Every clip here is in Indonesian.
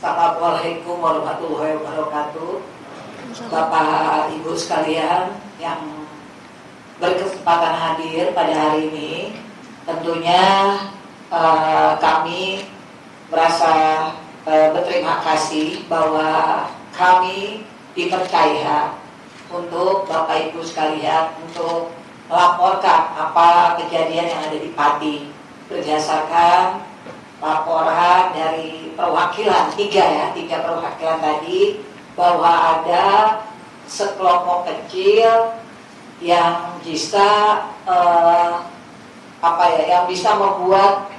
Assalamualaikum warahmatullahi wabarakatuh. Bapak Ibu sekalian yang berkesempatan hadir pada hari ini, tentunya kami merasa berterima kasih bahwa kami dipercaya untuk Bapak Ibu sekalian untuk melaporkan apa kejadian yang ada di Pati berdasarkan laporan dari perwakilan tiga perwakilan tadi, bahwa ada sekelompok kecil yang bisa yang bisa membuat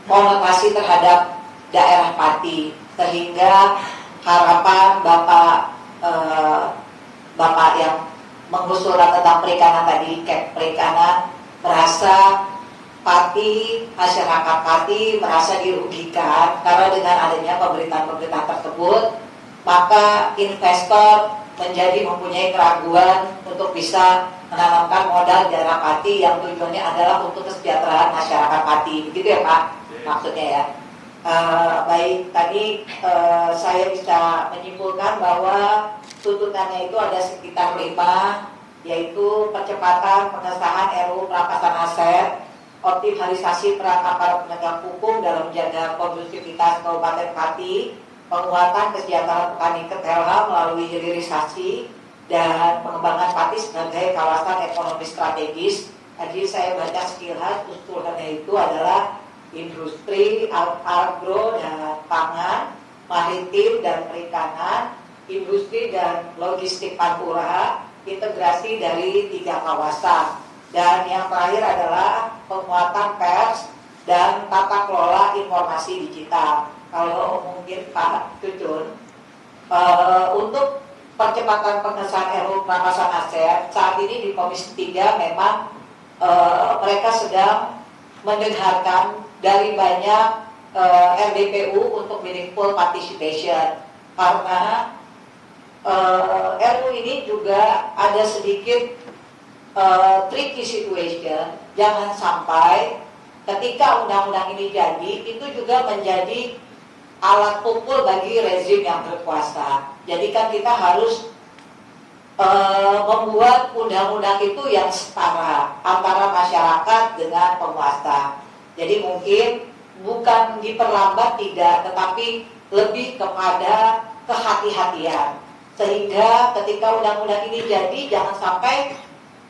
konotasi terhadap daerah Pati, sehingga harapan Bapak yang mengusulkan tentang perikanan tadi, perikanan, merasa Pati, masyarakat Pati merasa dirugikan karena dengan adanya pemberitaan-pemberitaan tersebut, maka investor menjadi mempunyai keraguan untuk bisa menanamkan modal di daerah Pati yang tujuannya adalah untuk kesejahteraan masyarakat Pati, begitu ya Pak? Maksudnya ya. Baik, tadi saya bisa menyimpulkan bahwa tuntutannya itu ada sekitar 5, yaitu percepatan pengesahan RUU perampasan aset, optimalisasi peran aparat penegak hukum dalam menjaga kondusivitas Kabupaten Pati, penguatan kesejahteraan petani ketelha melalui hilirisasi, dan pengembangan Pati sebagai kawasan ekonomi strategis. Tadi saya baca sekilas usulannya itu adalah industri, agro dan pangan, maritim dan perikanan, industri dan logistik pantura, integrasi dari 3 kawasan. Dan yang terakhir adalah penguatan pers dan tata kelola informasi digital. Kalau mungkin Pak Cucun, untuk percepatan pengesahan RUU perampasan aset, saat ini di Komisi 3 memang mereka sedang mendengarkan dari banyak RDPU untuk meaningful participation, karena RUU ini juga ada sedikit tricky situation. Jangan sampai ketika undang-undang ini jadi, itu juga menjadi alat pukul bagi rezim yang berkuasa. Jadi kan kita harus membuat undang-undang itu yang setara antara masyarakat dengan penguasa. Jadi mungkin bukan diperlambat tidak, tetapi lebih kepada kehati-hatian, sehingga ketika undang-undang ini jadi jangan sampai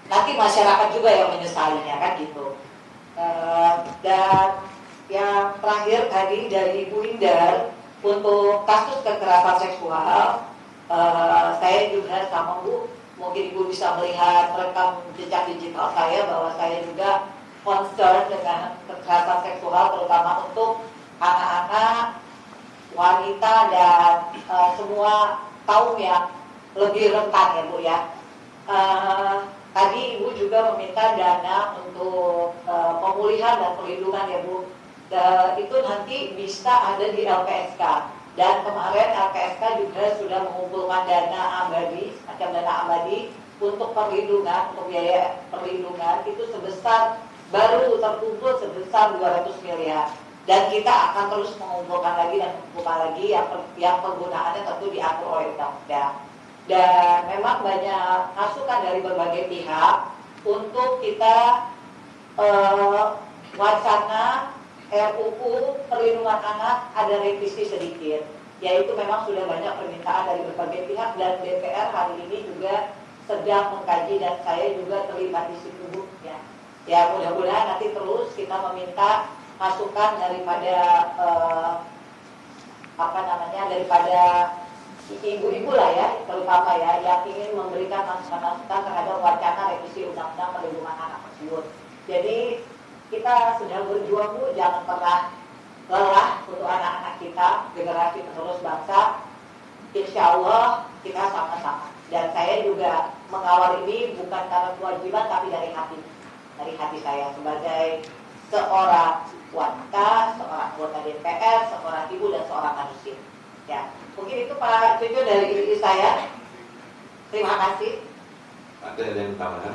nanti masyarakat juga yang menyesalinya, kan gitu. Dan yang terakhir tadi dari Ibu Indar, untuk kasus kekerasan seksual, saya juga sama Bu, mungkin Ibu bisa melihat rekam jejak digital saya bahwa saya juga concern dengan kekerasan seksual, terutama untuk anak-anak, wanita dan semua kaum yang lebih rentan ya Bu ya. Tadi Ibu juga meminta dana untuk pemulihan dan perlindungan ya Bu. Itu nanti bisa ada di LPSK. Dan kemarin LPSK juga sudah mengumpulkan dana abadi, macam dana abadi untuk perlindungan, untuk biaya perlindungan itu baru terkumpul sebesar 200 miliar. Dan kita akan terus mengumpulkan lagi dan mengumpulkan lagi yang penggunaannya tentu diatur oleh undang-undang. Dan memang banyak masukan dari berbagai pihak untuk kita wacana RUU perlindungan anak ada revisi sedikit, yaitu memang sudah banyak permintaan dari berbagai pihak, dan DPR hari ini juga sedang mengkaji dan saya juga terlibat di situ Bu ya. Ya mudah-mudahan nanti terus kita meminta masukan daripada daripada ibu-ibu lah ya, terutama ya, yang ingin memberikan masukan-masukan terhadap wacana revisi undang-undang perlindungan anak tersebut. Jadi kita sedang berjuang Bu, jangan pernah lelah untuk anak-anak kita, generasi penerus bangsa. Insya Allah kita sama-sama. Dan saya juga mengawal ini bukan karena kewajiban, tapi dari hati saya sebagai seorang wanita, seorang anggota DPR, seorang ibu dan seorang manusia. Ya, mungkin itu Pak Cucu dari saya. Terima kasih. Ada yang tambahan?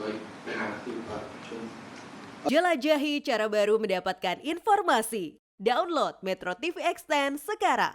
Baik, terima kasih Pak Cucu. Jelajahi cara baru mendapatkan informasi. Download Metro TV Extend sekarang.